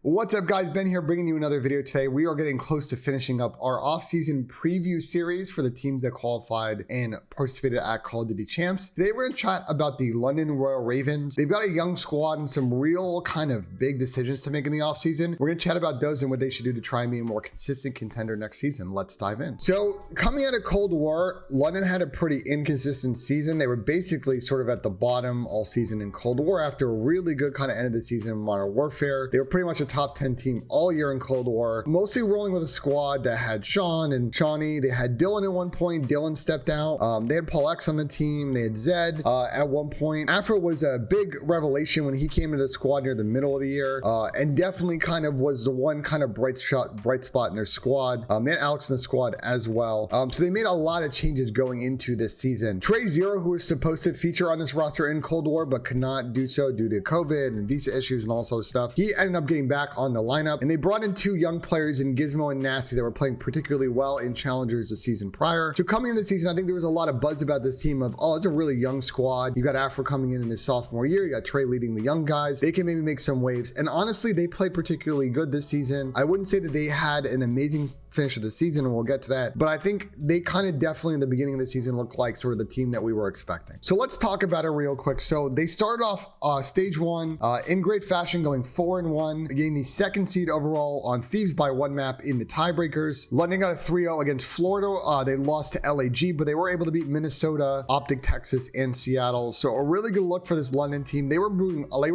What's up guys, Ben here bringing you another video today. We are getting close to finishing up our off-season preview series for the teams that qualified and participated at Call of Duty Champs. Today we're going to chat about the London Royal Ravens. They've got a young squad and some real kind of big decisions to make in the off-season. We're going to chat about those and what they should do to try and be a more consistent contender next season. Let's dive in. So coming out of Cold War, London had a pretty inconsistent season. They were basically sort of at the bottom all season in Cold War after a really good kind of end of the season in Modern Warfare. They were pretty much a top 10 team all year in Cold War, mostly rolling with a squad that had Sean and Shawnee. They had Dylan at one point. Dylan stepped out. They had Paul X on the team. They had Zed at one point. AFRO was a big revelation when he came into the squad near the middle of the year, and definitely kind of was the one kind of bright spot in their squad. They had Alex in the squad as well. So they made a lot of changes going into this season. Trey Zero, who was supposed to feature on this roster in Cold War but could not do so due to COVID and visa issues and all this other stuff, he ended up getting back on the lineup, and they brought in two young players in Gizmo and Nasty that were playing particularly well in Challengers the season prior. So coming into the season, I think there was a lot of buzz about this team of, oh, it's a really young squad. You got AFRO coming in his sophomore year. You got Trey leading the young guys. They can maybe make some waves. And honestly, they played particularly good this season. I wouldn't say that they had an amazing finish of the season, and we'll get to that, but I think they kind of definitely in the beginning of the season looked like sort of the team that we were expecting. So let's talk about it real quick. So they started off stage one in great fashion, going 4-1, getting the second seed overall on Thieves by one map in the tiebreakers. London got a 3-0 against Florida. They lost to LAG, but they were able to beat Minnesota, Optic Texas, and Seattle. So a really good look for this London team. They were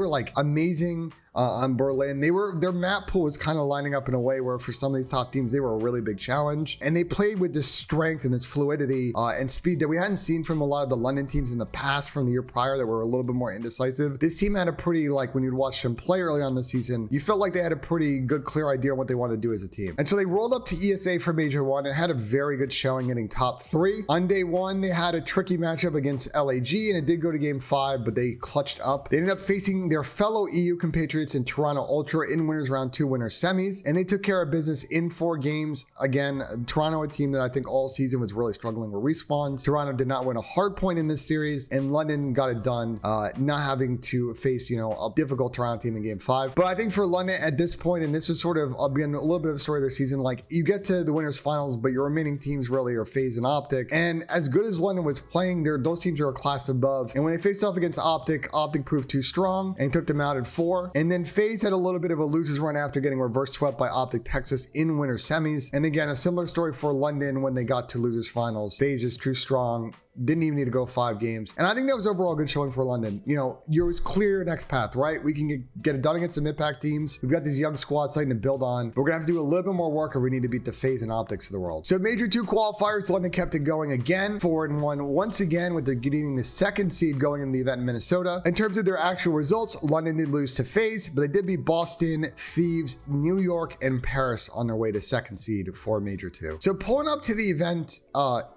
like amazing on Berlin. Their map pool was kind of lining up in a way where for some of these top teams, they were a really big challenge. And they played with this strength and this fluidity and speed that we hadn't seen from a lot of the London teams in the past from the year prior that were a little bit more indecisive. This team had a pretty, like when you'd watch them play early on the season, you felt like they had a pretty good, clear idea of what they wanted to do as a team. And so they rolled up to ESA for Major 1 and had a very good showing, getting top 3. On day 1, they had a tricky matchup against LAG, and it did go to game 5, but they clutched up. They ended up facing their fellow EU compatriots in Toronto Ultra in winners round 2 winners semis, and they took care of business in 4 games. Again, Toronto, a team that I think all season was really struggling with respawns. Toronto did not win a hard point in this series, and London got it done, not having to face, a difficult Toronto team in game 5. But I think for London at this point, and this is sort of, again, a little bit of a story of their season, like you get to the winners finals, but your remaining teams really are FaZe and Optic. And as good as London was playing, those teams are a class above. And when they faced off against Optic proved too strong and took them out at 4. And then FaZe had a little bit of a loser's run after getting reverse swept by Optic Texas in winter semis. And again, a similar story for London when they got to losers finals. FaZe is too strong. Didn't even need to go 5 games. And I think that was overall a good showing for London. You're clear next path, right? We can get it done against the mid-pack teams. We've got these young squads starting to build on. But we're going to have to do a little bit more work or we need to beat the FaZe and Optics of the world. So Major 2 qualifiers, London kept it going again, 4-1 once again with getting the second seed going in the event in Minnesota. In terms of their actual results, London did lose to FaZe, but they did beat Boston, Thieves, New York, and Paris on their way to second seed for Major 2. So pulling up to the event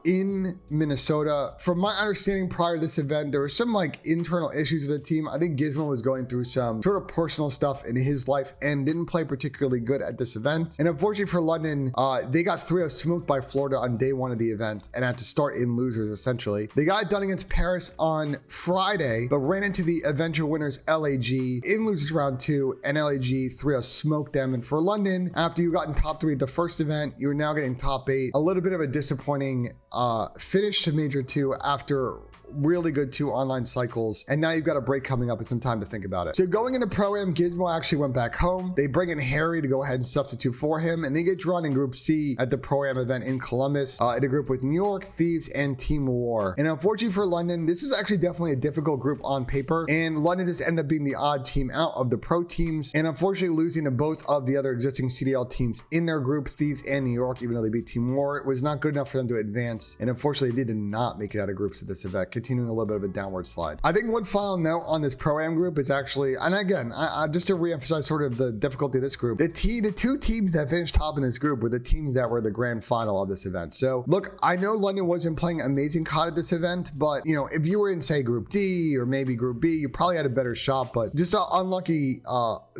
in Minnesota, from my understanding prior to this event, there were some internal issues with the team. I think Gizmo was going through some sort of personal stuff in his life and didn't play particularly good at this event. And unfortunately for London, they got 3-0 smoked by Florida on day 1 of the event and had to start in losers essentially. They got it done against Paris on Friday, but ran into the eventual winners LAG in losers round 2, and LAG 3-0 smoked them. And for London, after you got in top 3 at the first event, you're now getting top 8. A little bit of a disappointing finish to Major 2 after really good 2 online cycles, and now you've got a break coming up and some time to think about it. So going into Pro-Am, Gizmo actually went back home. They bring in Harry to go ahead and substitute for him, and they get drawn in Group C at the Pro-Am event in Columbus, in a group with New York, Thieves, and Team War. And unfortunately for London, this is actually definitely a difficult group on paper, and London just ended up being the odd team out of the pro teams, and unfortunately losing to both of the other existing CDL teams in their group, Thieves and New York, even though they beat Team War. It was not good enough for them to advance, and unfortunately they did not make it out of groups at this event, continuing a little bit of a downward slide. I think one final note on this Pro-Am group is actually, and again, I just to reemphasize sort of the difficulty of this group, the 2 teams that finished top in this group were the teams that were the grand final of this event. So look, I know London wasn't playing amazing COD at this event, but if you were in say Group D or maybe Group B, you probably had a better shot, but just an unlucky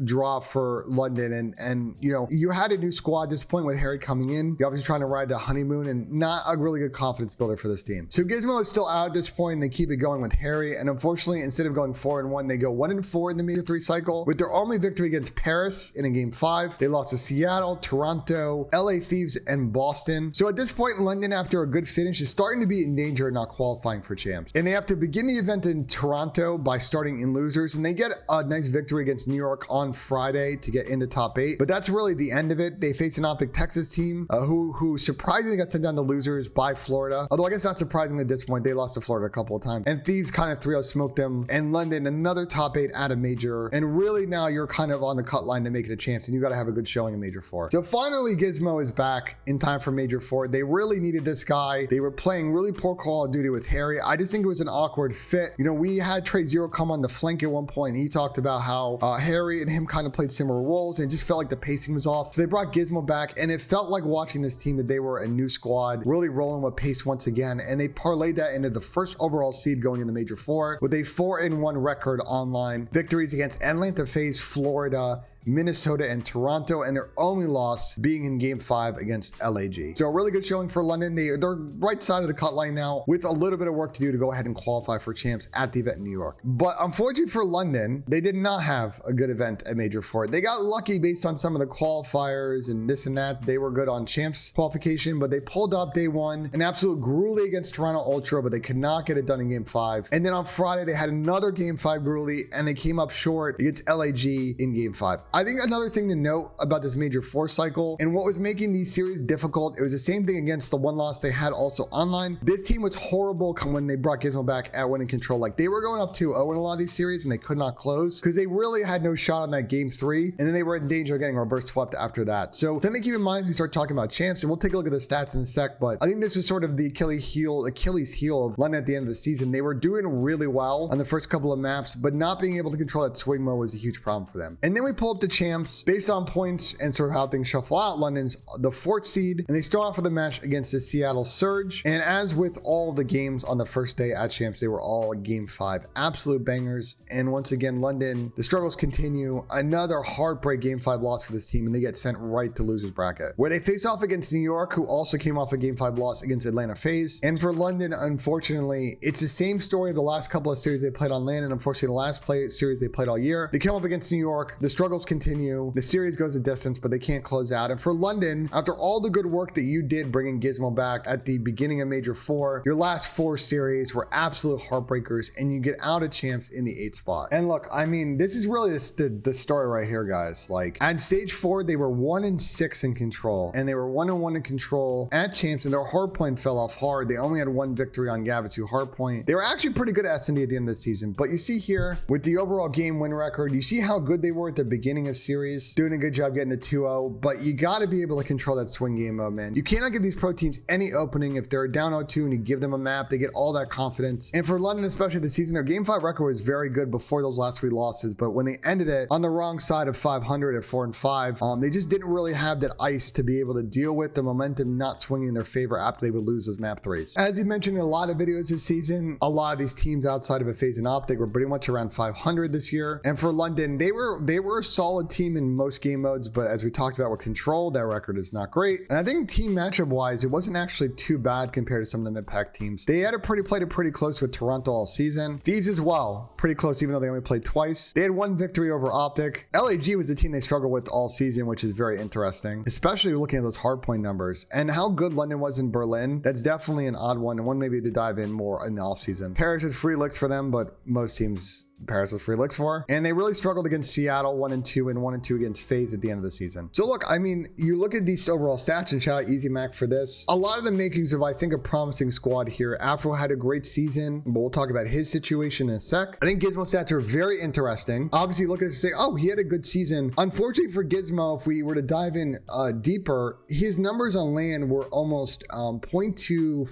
draw for London. And you had a new squad at this point with Harry coming in. You're obviously trying to ride the honeymoon and not a really good confidence builder for this team. So Gizmo is still out at this point. point, they keep it going with Harry. And unfortunately, instead of going 4-1, they go 1-4 in the Major 3 cycle. With their only victory against Paris in a Game 5, they lost to Seattle, Toronto, LA Thieves, and Boston. So at this point, London, after a good finish, is starting to be in danger of not qualifying for champs. And they have to begin the event in Toronto by starting in losers. And they get a nice victory against New York on Friday to get into top 8. But that's really the end of it. They face an Optic Texas team who surprisingly got sent down to losers by Florida. Although I guess not surprisingly at this point, they lost to Florida a couple of times. And Thieves kind of 3-0 smoked them. And London, another top 8 at a major. And really now you're kind of on the cut line to make it a champs, and you got to have a good showing in Major 4. So finally, Gizmo is back in time for Major 4. They really needed this guy. They were playing really poor Call of Duty with Harry. I just think it was an awkward fit. You know, we had Trey Zero come on the flank at one point. He talked about how Harry and him kind of played similar roles, and it just felt like the pacing was off. So they brought Gizmo back, and it felt like watching this team that they were a new squad, really rolling with pace once again. And they parlayed that into the first overall seed going in the Major 4 with a 4-1 record online. Victories against Atlanta FaZe, Florida, Minnesota, and Toronto, and their only loss being in Game 5 against LAG. So a really good showing for London. They're right side of the cut line now with a little bit of work to do to go ahead and qualify for champs at the event in New York. But unfortunately for London, they did not have a good event at Major 4. They got lucky based on some of the qualifiers and this and that. They were good on champs qualification, but they pulled up day 1, an absolute gruelie against Toronto Ultra, but they could not get it done in Game 5. And then on Friday, they had another Game 5 gruelie, and they came up short against LAG in Game 5. I think another thing to note about this Major 4 cycle and what was making these series difficult, it was the same thing against the one loss they had also online. This team was horrible when they brought Gizmo back at winning control. Like, they were going up 2-0 in a lot of these series, and they could not close because they really had no shot on that Game 3, and then they were in danger of getting reverse swept after that. So something to keep in mind as we start talking about champs, and we'll take a look at the stats in a sec, but I think this is sort of the Achilles heel of London at the end of the season. They were doing really well on the first couple of maps, but not being able to control that swing mode was a huge problem for them. And then we pull up the champs. Based on points and sort of how things shuffle out, London's the 4th seed, and they start off with a match against the Seattle Surge. And as with all the games on the first day at champs, they were all Game 5 absolute bangers. And once again, London, the struggles continue. Another heartbreak Game 5 loss for this team, and they get sent right to losers bracket, where they face off against New York, who also came off a Game 5 loss against Atlanta FaZe. And for London, unfortunately, it's the same story of the last couple of series they played on land, and unfortunately the last series they played all year. They came up against New York, the struggles continue. The series goes a distance, but they can't close out. And for London, after all the good work that you did bringing Gizmo back at the beginning of Major 4, your last 4 series were absolute heartbreakers, and you get out of champs in the 8th spot. And look, I mean, this is really the story right here, guys. Like, at stage 4, they were 1-6 in control, and they were 1-1 in control at champs, and their hardpoint fell off hard. They only had 1 victory on Gavitu hardpoint. They were actually pretty good at S&D at the end of the season, but you see here with the overall game win record, you see how good they were at the beginning of series, doing a good job getting to 2-0, but you got to be able to control that swing game mode, man. You cannot give these pro teams any opening. If they're down 0-2 and you give them a map, they get all that confidence. And for London, especially this season, their Game 5 record was very good before those last 3 losses, but when they ended it on the wrong side of 500 at 4-5, they just didn't really have that ice to be able to deal with the momentum not swinging in their favor after they would lose those map 3s. As you mentioned in a lot of videos this season, a lot of these teams outside of a FaZe and Optic were pretty much around 500 this year. And for London, they were a solid team in most game modes, but as we talked about with Control, that record is not great. And I think team matchup wise, it wasn't actually too bad compared to some of the mid-pack teams. They had played it pretty close with Toronto all season. Thieves as well, pretty close, even though they only played twice. They had 1 victory over Optic. LAG was the team they struggled with all season, which is very interesting, especially looking at those hardpoint numbers and how good London was in Berlin. That's definitely an odd one, and one maybe to dive in more in the offseason. Paris is free licks for them, but most teams Paris was free licks for. And they really struggled against Seattle 1-2 and 1-2 against FaZe at the end of the season. So look, I mean, you look at these overall stats, and shout out Easy Mac for this. A lot of the makings of, I think, a promising squad here. AFRO had a great season, but we'll talk about his situation in a sec. I think Gizmo stats are very interesting. Obviously, look at this and say, oh, he had a good season. Unfortunately for Gizmo, if we were to dive in deeper, his numbers on land were almost 0.25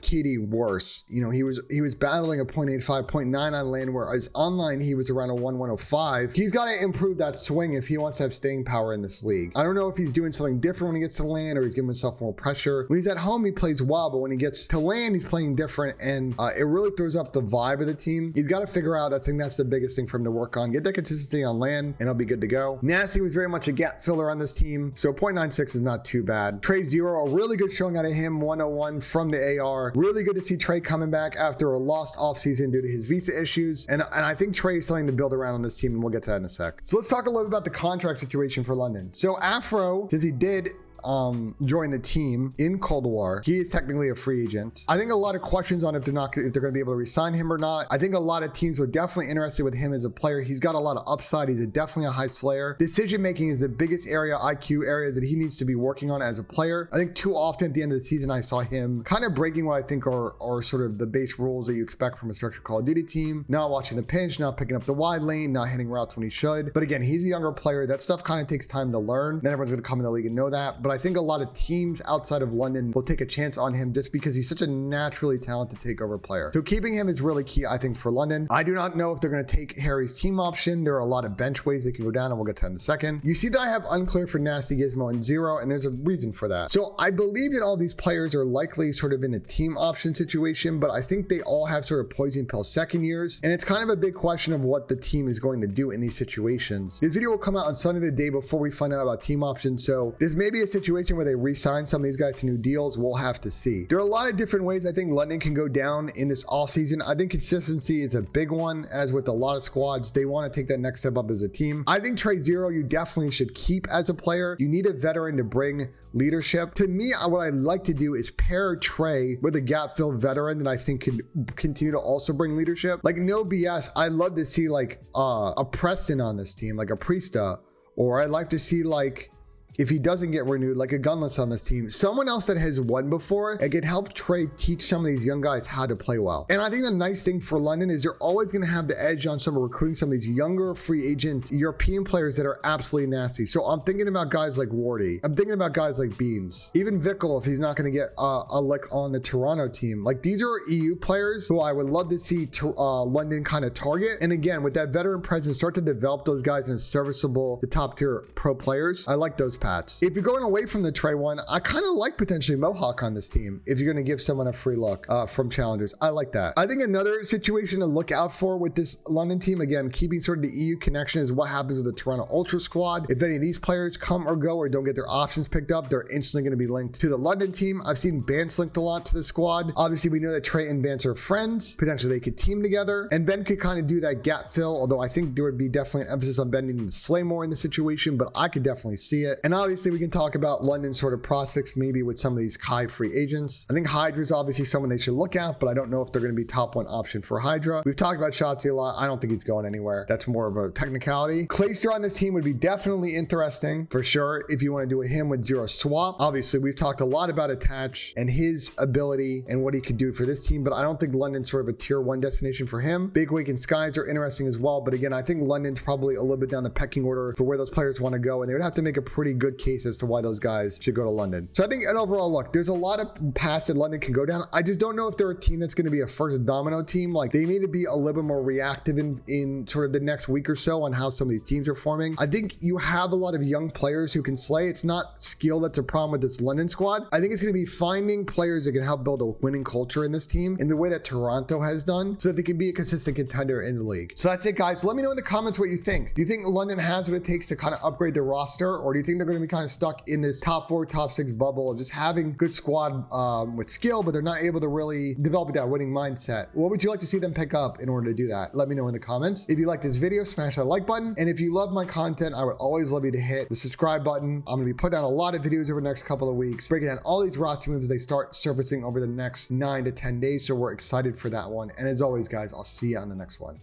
KD worse. You know, he was battling a 0.85, 0.9 on land, whereas online he was around a 105. He's got to improve that swing if he wants to have staying power in this league. I don't know if he's doing something different when he gets to land or he's giving himself more pressure. When he's at home, he plays well, but when he gets to land, he's playing different, and it really throws off the vibe of the team. He's got to figure out, I think that's the biggest thing for him to work on. Get that consistency on land, and he'll be good to go. Nasty was very much a gap filler on this team, so 0.96 is not too bad. Trey 0, a really good showing out of him, 101 from the AR. Really good to see Trey coming back after a lost offseason due to his visa issues, and I think Trey is something to build around on this team, and we'll get to that in a sec. So let's talk a little bit about the contract situation for London. So AFRO, since he did join the team in Cold War, he is technically a free agent. I think a lot of questions on if they're going to be able to re-sign him or not. I think a lot of teams were definitely interested with him as a player. He's got a lot of upside. He's definitely a high slayer. Decision making is the biggest area, IQ areas that he needs to be working on as a player. I think too often at the end of the season I saw him kind of breaking what I think are sort of the base rules that you expect from a structured Call of Duty team. Not watching the pinch, not picking up the wide lane, not hitting routes when he should. But again, he's a younger player. That stuff kind of takes time to learn. Not everyone's going to come in the league and know that. But I think a lot of teams outside of London will take a chance on him just because he's such a naturally talented takeover player. So keeping him is really key, I think, for London. I do not know if they're going to take Harry's team option. There are a lot of bench ways they can go down, and we'll get to that in a second. You see that I have unclear for Nasty, Gizmo, and 0, and there's a reason for that. So I believe that all these players are likely sort of in a team option situation, but I think they all have sort of poison pill second years, and it's kind of a big question of what the team is going to do in these situations. This video will come out on Sunday, the day before we find out about team options, so this may be a situation where they re-sign some of these guys to new deals. We'll have to see. There are a lot of different ways I think London can go down in this offseason. I think consistency is a big one, as with a lot of squads. They want to take that next step up as a team. I think Trey 0, you definitely should keep as a player. You need a veteran to bring leadership. To me, what I like to do is pair Trey with a gap fill veteran that I think could continue to also bring leadership. Like, no BS, I'd love to see like a Preston on this team, like a Priesta, or I'd like to see like, if he doesn't get renewed, like a Gunless on this team, someone else that has won before, it can help Trey teach some of these young guys how to play well. And I think the nice thing for London is you're always going to have the edge on some of recruiting some of these younger free agent European players that are absolutely nasty. So I'm thinking about guys like Wardy. I'm thinking about guys like Beans. Even Vickle, if he's not going to get a lick on the Toronto team. Like, these are EU players who I would love to see London kind of target. And again, with that veteran presence, start to develop those guys into serviceable, the top tier pro players. I like those paths. If you're going away from the Trey one, I kind of like potentially Mohawk on this team. If you're going to give someone a free look from challengers, I like that. I think another situation to look out for with this London team, again, keeping sort of the EU connection, is what happens with the Toronto Ultra squad. If any of these players come or go or don't get their options picked up, they're instantly going to be linked to the London team. I've seen Bance linked a lot to the squad. Obviously, we know that Trey and Bance are friends. Potentially they could team together, and Ben could kind of do that gap fill, although I think there would be definitely an emphasis on Ben needing to slay more in the situation, but I could definitely see it. And obviously we can talk about London sort of prospects, maybe with some of these Kai free agents. I think Hydra is obviously someone they should look at, but I don't know if they're going to be top one option for Hydra. We've talked about Shotzi a lot. I don't think he's going anywhere. That's more of a technicality. Clayster on this team would be definitely interesting for sure if you want to do a him with 0 swap. Obviously, we've talked a lot about Attach and his ability and what he could do for this team, but I don't think London's sort of a tier 1 destination for him. Big Wake and Skies are interesting as well, but again, I think London's probably a little bit down the pecking order for where those players want to go, and they would have to make a pretty good case as to why those guys should go to London. So I think an overall look, there's a lot of paths that London can go down. I just don't know if they're a team that's going to be a first domino team. Like, they need to be a little bit more reactive in sort of the next week or so on how some of these teams are forming. I think you have a lot of young players who can slay. It's not skill that's a problem with this London squad. I think it's going to be finding players that can help build a winning culture in this team in the way that Toronto has done, so that they can be a consistent contender in the league. So that's it, guys. Let me know in the comments what you think. Do you think London has what it takes to kind of upgrade their roster, or do you think they're going to be kind of stuck in this top 4, top 6 bubble of just having good squad with skill, but they're not able to really develop that winning mindset? What would you like to see them pick up in order to do that? Let me know in the comments. If you like this video, smash that like button. And if you love my content, I would always love you to hit the subscribe button. I'm going to be putting out a lot of videos over the next couple of weeks, breaking down all these roster moves as they start surfacing over the next 9 to 10 days. So we're excited for that one. And as always, guys, I'll see you on the next one.